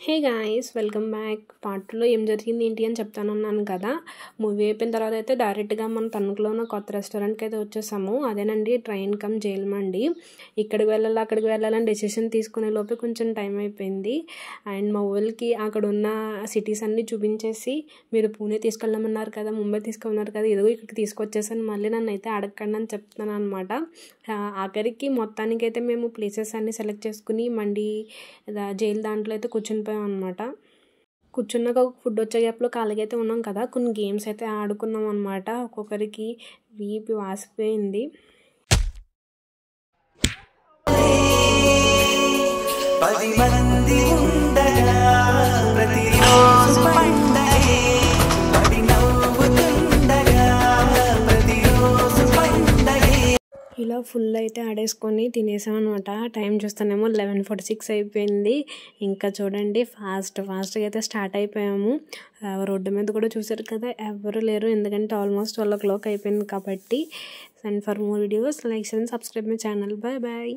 Hey guys, welcome back. Part 2లో ఏం జరిగింది ఏంటి అని చెప్తానన్నాను కదా. మూవీ అయిపోయిన తర్వాత అయితే డైరెక్ట్గా మన తణుకులో ఉన్న కొత్త రెస్టారెంట్కి అయితే వచ్చేసాము. అదేనండి ట్రైన్ కమ్ జైల్మండి. ఇక్కడికి వెళ్ళాలి అక్కడికి వెళ్ళాలని డెసిషన్ తీసుకునే లోపే కొంచెం టైం అయిపోయింది. అండ్ మా ఊళ్ళకి అక్కడ ఉన్న సిటీస్ అన్నీ చూపించేసి, మీరు పూణే తీసుకెళ్ళమన్నారు కదా, ముంబై తీసుకెళ్ళమన్నారు కదా, ఇదిగో ఇక్కడికి తీసుకొచ్చేసాను, మళ్ళీ నన్ను అయితే అడగండి అని చెప్తున్నాను అనమాట. ఆఖరికి మొత్తానికైతే మేము ప్లేసెస్ అన్నీ సెలెక్ట్ చేసుకుని మండి జైలు దాంట్లో అయితే కూర్చుని అనమాట. కూర్చున్నాక ఒక ఫుడ్ వచ్చే గ్యాప్లో ఖాళీగా అయితే ఉన్నాం కదా, కొన్ని గేమ్స్ అయితే ఆడుకున్నాం అనమాట. ఒక్కొక్కరికి వీపు వాసిపోయింది. ఇలా ఫుల్ అయితే ఆడేసుకొని తినేసాం అనమాట. టైం చూస్తానేమో 11:46 అయిపోయింది. ఇంకా చూడండి ఫాస్ట్గా అయితే స్టార్ట్ అయిపోయాము. రోడ్డు మీద కూడా చూసారు కదా, ఎవరు లేరు, ఎందుకంటే ఆల్మోస్ట్ 12 o'clock అయిపోయింది కాబట్టి. And for more videos like and subscribe my channel. Bye bye.